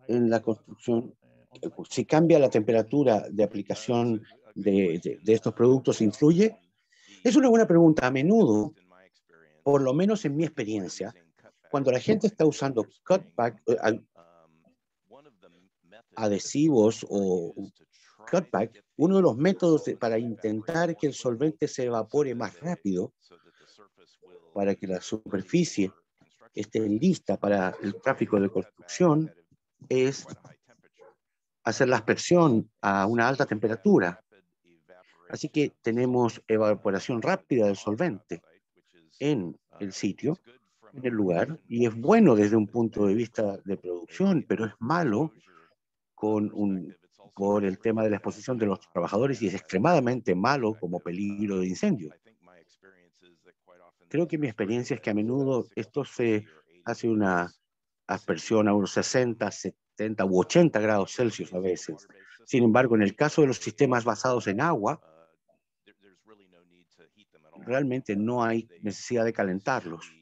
En la construcción, si cambia la temperatura de aplicación de estos productos, ¿influye? Es una buena pregunta. A menudo, por lo menos en mi experiencia, cuando la gente está usando cutback, adhesivos o cutback, uno de los métodos para intentar que el solvente se evapore más rápido, para que la superficie esté lista para el tráfico de construcción, es hacer la aspersión a una alta temperatura. Así que tenemos evaporación rápida del solvente en el sitio, en el lugar, y es bueno desde un punto de vista de producción, pero es malo por el tema de la exposición de los trabajadores y es extremadamente malo como peligro de incendio. Creo que mi experiencia es que a menudo esto se hace una aspersión a unos 60, 70 u 80 grados Celsius a veces. Sin embargo, en el caso de los sistemas basados en agua, realmente no hay necesidad de calentarlos.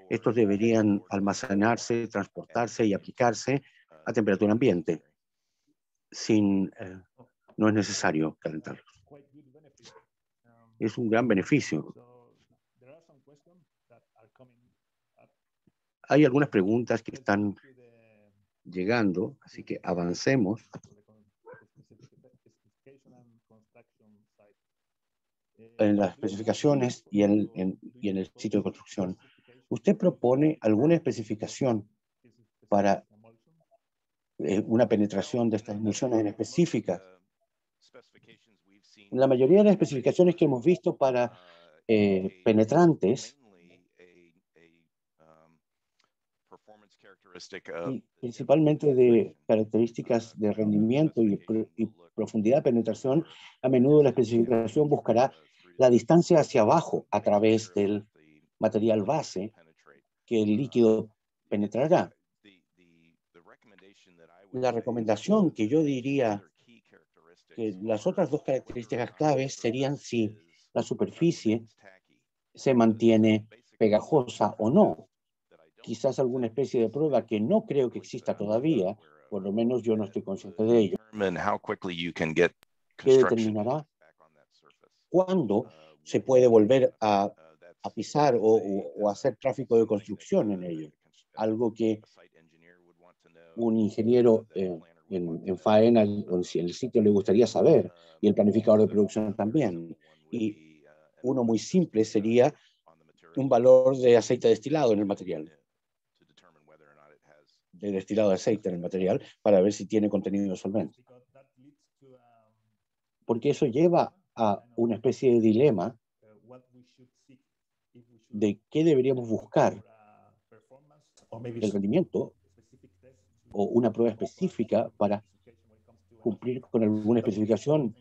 Estos deberían almacenarse, transportarse y aplicarse a temperatura ambiente. No es necesario calentarlos. Es un gran beneficio. Hay algunas preguntas que están llegando, así que avancemos. En las especificaciones y en el sitio de construcción, ¿usted propone alguna especificación para una penetración de estas emulsiones en específica? La mayoría de las especificaciones que hemos visto para penetrantes y principalmente de características de rendimiento y profundidad de penetración, a menudo la especificación buscará la distancia hacia abajo a través del material base que el líquido penetrará. La recomendación que yo diría que las otras dos características claves serían si la superficie se mantiene pegajosa o no. Quizás alguna especie de prueba que no creo que exista todavía, por lo menos yo no estoy consciente de ello, que determinará cuándo se puede volver a pisar o hacer tráfico de construcción en ello. Algo que un ingeniero en faena o en el sitio le gustaría saber, y el planificador de producción también. Y uno muy simple sería un valor de aceite destilado en el material, de destilado de aceite en el material, para ver si tiene contenido solvente. Porque eso lleva a una especie de dilema de qué deberíamos buscar, el rendimiento o una prueba específica para cumplir con alguna especificación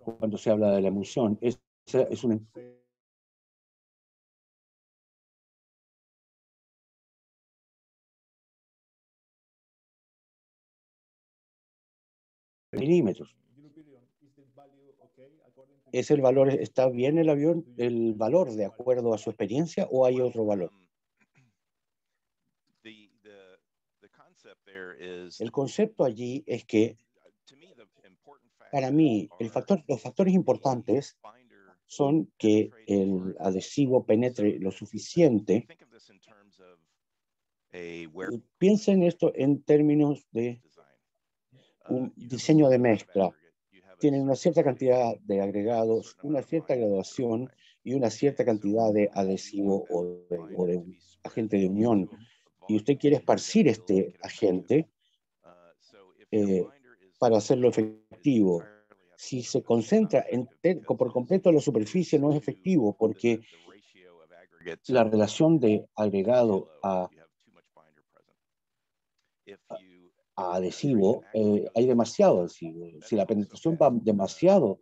cuando se habla de la emulsión. Esa es una milímetros. ¿Es el valor, está bien el avión, el valor de acuerdo a su experiencia o hay otro valor? El concepto allí es que, para mí, los factores importantes son que el adhesivo penetre lo suficiente. Piensen esto en términos de un diseño de mezcla. Tienen una cierta cantidad de agregados, una cierta graduación y una cierta cantidad de adhesivo o de agente de unión. Y usted quiere esparcir este agente para hacerlo efectivo. Si se concentra por completo en la superficie, no es efectivo porque la relación de agregado a adhesivo, hay demasiado adhesivo. Si la penetración va demasiado,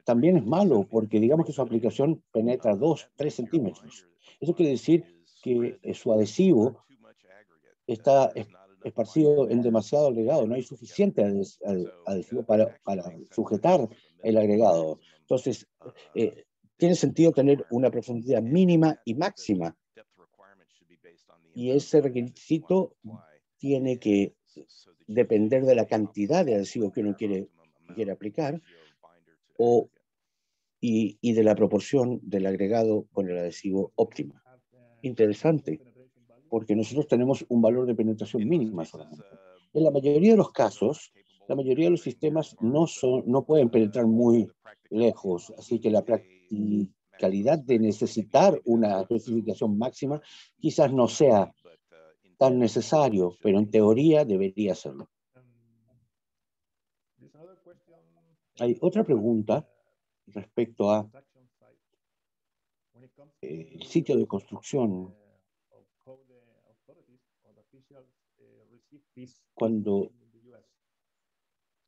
también es malo, porque digamos que su aplicación penetra 2, 3 centímetros. Eso quiere decir que su adhesivo está esparcido en demasiado agregado, no hay suficiente adhesivo para sujetar el agregado. Entonces, tiene sentido tener una profundidad mínima y máxima, y ese requisito tiene que depender de la cantidad de adhesivo que uno quiere aplicar y de la proporción del agregado con el adhesivo óptima. Interesante, porque nosotros tenemos un valor de penetración mínima solamente. En la mayoría de los casos, la mayoría de los sistemas no pueden penetrar muy lejos, así que la practicalidad de necesitar una especificación máxima quizás no sea tan necesario, pero en teoría debería serlo. Hay otra pregunta respecto a el sitio de construcción.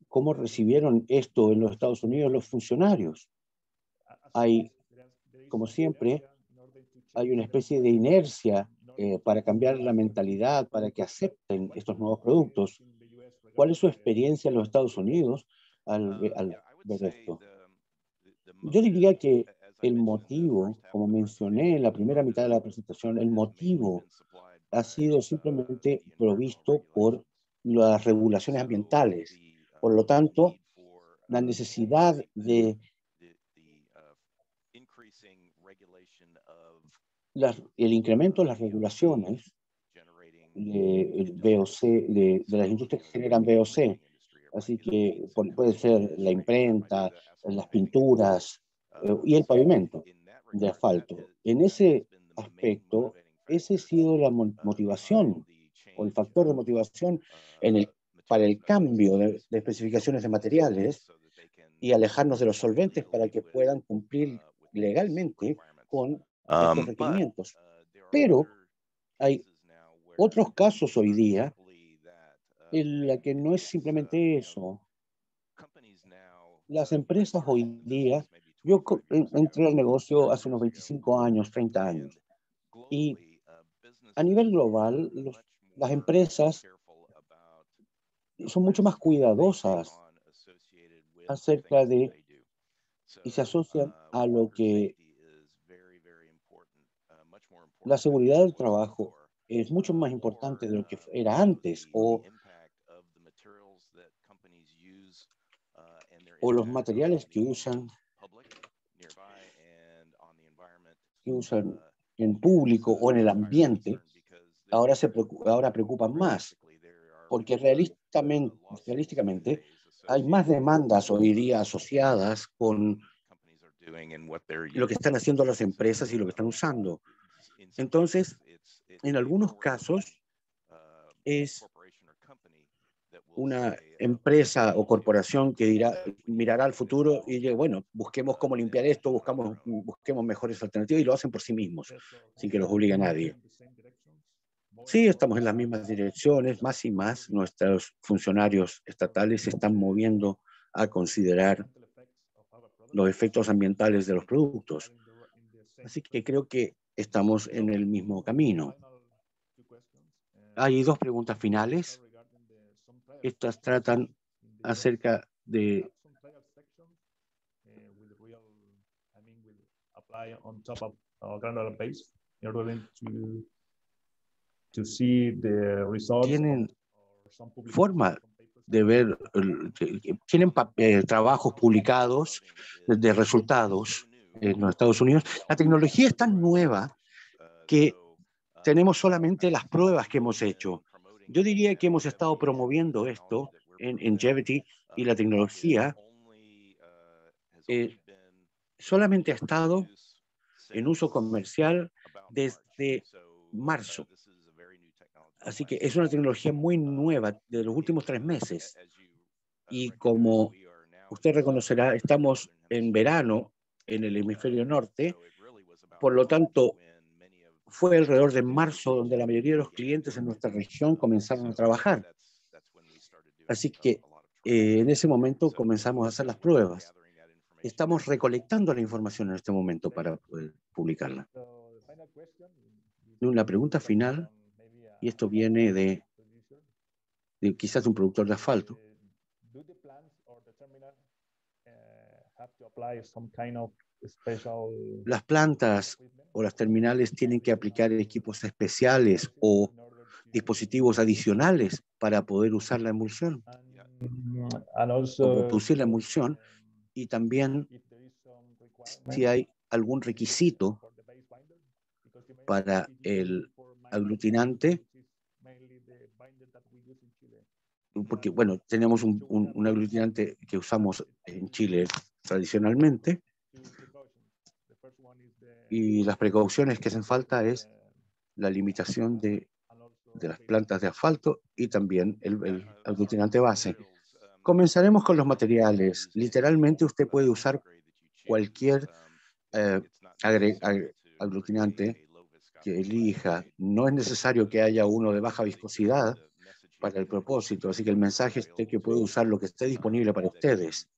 cómo recibieron esto en los Estados Unidos los funcionarios. Como siempre, hay una especie de inercia para cambiar la mentalidad, para que acepten estos nuevos productos. ¿Cuál es su experiencia en los Estados Unidos al ver esto? Yo diría que el motivo, como mencioné en la primera mitad de la presentación, el motivo ha sido simplemente provisto por las regulaciones ambientales. Por lo tanto, la necesidad de el incremento de las regulaciones de VOC, de las industrias que generan VOC. Así que puede ser la imprenta, las pinturas y el pavimento de asfalto. En ese aspecto, ese ha sido la motivación o el factor de motivación para el cambio de especificaciones de materiales y alejarnos de los solventes para que puedan cumplir legalmente con estos requerimientos. Pero hay otros casos hoy día en la que no es simplemente eso. Las empresas hoy día, yo entré al negocio hace unos 25 años, 30 años, y a nivel global, las empresas son mucho más cuidadosas acerca de y se asocian a lo que la seguridad del trabajo es mucho más importante de lo que era antes, o los materiales que usan en público o en el ambiente, ahora preocupan más, porque realísticamente hay más demandas hoy día asociadas con lo que están haciendo las empresas y lo que están usando. Entonces, en algunos casos, es una empresa o corporación que mirará al futuro y dirá, bueno, busquemos cómo limpiar esto, busquemos mejores alternativas, y lo hacen por sí mismos, sin que los obligue a nadie. Sí, estamos en las mismas direcciones, más y más nuestros funcionarios estatales se están moviendo a considerar los efectos ambientales de los productos. Así que creo que estamos en el mismo camino. Hay dos preguntas finales. Estas tratan acerca de tienen forma de ver, tienen trabajos publicados de resultados en los Estados Unidos. La tecnología es tan nueva que tenemos solamente las pruebas que hemos hecho. Yo diría que hemos estado promoviendo esto en Ingevity, y la tecnología solamente ha estado en uso comercial desde marzo. Así que es una tecnología muy nueva de los últimos 3 meses. Y como usted reconocerá, estamos en verano en el hemisferio norte. Por lo tanto, fue alrededor de marzo donde la mayoría de los clientes en nuestra región comenzaron a trabajar. Así que en ese momento comenzamos a hacer las pruebas. Estamos recolectando la información en este momento para poder publicarla. Una pregunta final, y esto viene de quizás un productor de asfalto. Las plantas o las terminales tienen que aplicar equipos especiales o dispositivos adicionales para poder usar la emulsión, o producir la emulsión, y también si hay algún requisito para el aglutinante, porque bueno, tenemos un aglutinante que usamos en Chile tradicionalmente, y las precauciones que hacen falta es la limitación de las plantas de asfalto y también el aglutinante base. Comenzaremos con los materiales. Literalmente usted puede usar cualquier aglutinante que elija. No es necesario que haya uno de baja viscosidad, para el propósito. Así que el mensaje es que puede usar lo que esté disponible para ustedes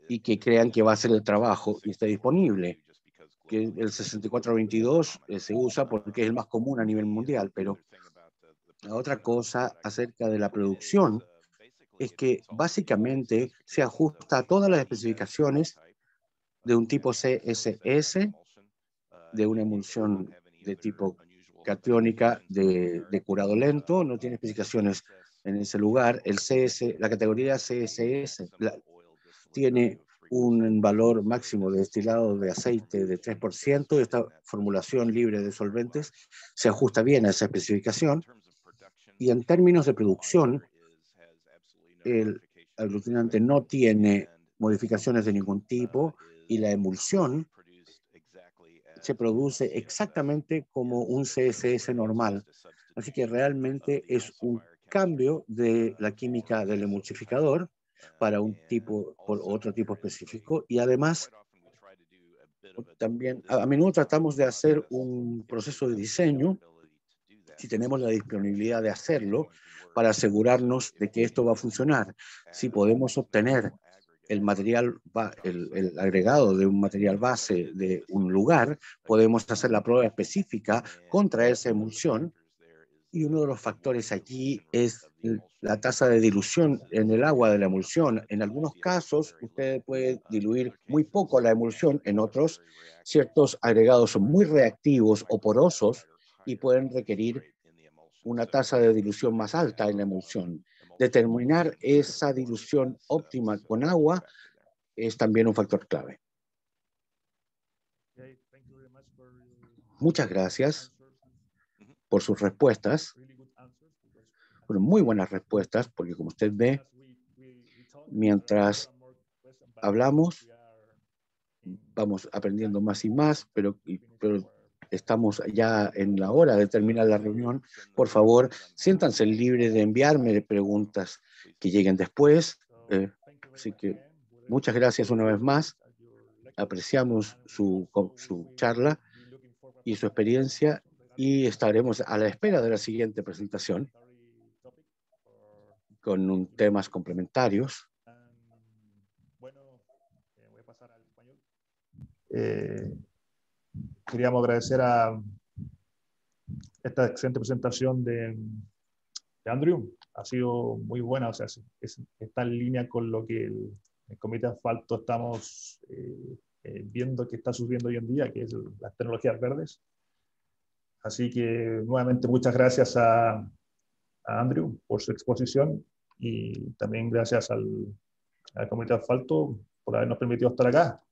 y que crean que va a hacer el trabajo y esté disponible. Que el 6422 se usa porque es el más común a nivel mundial, pero la otra cosa acerca de la producción es que básicamente se ajusta a todas las especificaciones de un tipo CSS, de una emulsión de tipo catiónica de curado lento, no tiene especificaciones en ese lugar. La categoría CSS tiene un valor máximo de destilado de aceite de 3%, y esta formulación libre de solventes se ajusta bien a esa especificación. Y en términos de producción, el aglutinante no tiene modificaciones de ningún tipo y la emulsión se produce exactamente como un CSS normal. Así que realmente es un cambio de la química del emulsificador para un tipo, por otro tipo específico, y además también a menudo tratamos de hacer un proceso de diseño, si tenemos la disponibilidad de hacerlo, para asegurarnos de que esto va a funcionar. Si podemos obtener el material, el agregado de un material base de un lugar, podemos hacer la prueba específica contra esa emulsión. Y uno de los factores aquí es la tasa de dilución en el agua de la emulsión. En algunos casos, usted puede diluir muy poco la emulsión, en otros, ciertos agregados son muy reactivos o porosos y pueden requerir una tasa de dilución más alta en la emulsión. Determinar esa dilución óptima con agua es también un factor clave. Muchas gracias por sus respuestas. Fueron muy buenas respuestas, porque como usted ve, mientras hablamos, vamos aprendiendo más y más, pero estamos ya en la hora de terminar la reunión. Por favor, siéntanse libres de enviarme preguntas que lleguen después. Así que muchas gracias una vez más. Apreciamos su charla y su experiencia, y estaremos a la espera de la siguiente presentación con temas complementarios. Bueno, voy a pasar al español. Queríamos agradecer a esta excelente presentación de Andrew. Ha sido muy buena, o sea, está en línea con lo que el Comité de Asfalto estamos viendo que está sucediendo hoy en día, que es las tecnologías verdes. Así que nuevamente muchas gracias a Andrew por su exposición, y también gracias al Comité de Asfalto por habernos permitido estar acá.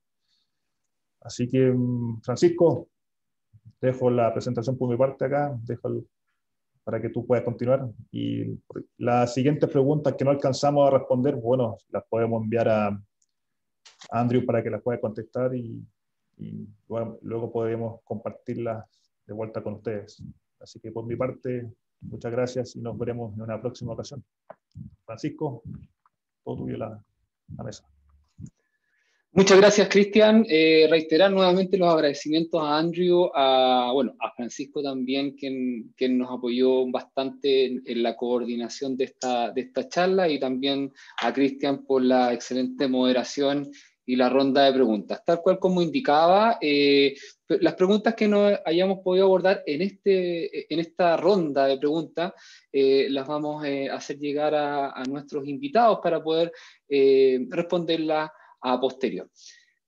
Así que, Francisco, dejo la presentación por mi parte acá, para que tú puedas continuar. Y las siguientes preguntas que no alcanzamos a responder, bueno, las podemos enviar a Andrew para que las pueda contestar, y bueno, luego podemos compartirlas de vuelta con ustedes. Así que por mi parte, muchas gracias y nos veremos en una próxima ocasión. Francisco, todo tuyo la mesa. Muchas gracias, Cristian. Reiterar nuevamente los agradecimientos a Andrew, a Francisco también, quien nos apoyó bastante en la coordinación de esta charla, y también a Cristian por la excelente moderación y la ronda de preguntas. Tal cual como indicaba, las preguntas que no hayamos podido abordar en esta ronda de preguntas, las vamos a hacer llegar a nuestros invitados para poder responderlas a posterior.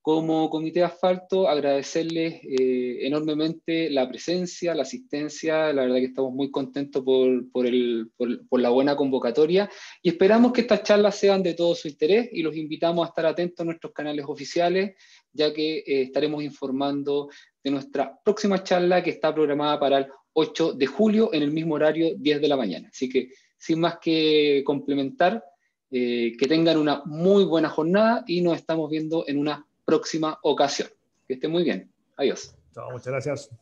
Como Comité de Asfalto, agradecerles enormemente la presencia, la asistencia. La verdad que estamos muy contentos por la buena convocatoria, y esperamos que estas charlas sean de todo su interés, y los invitamos a estar atentos a nuestros canales oficiales, ya que estaremos informando de nuestra próxima charla, que está programada para el 8 de julio en el mismo horario, 10 de la mañana. Así que, sin más que complementar, que tengan una muy buena jornada, y nos estamos viendo en una próxima ocasión. Que estén muy bien. Adiós. Chao, muchas gracias.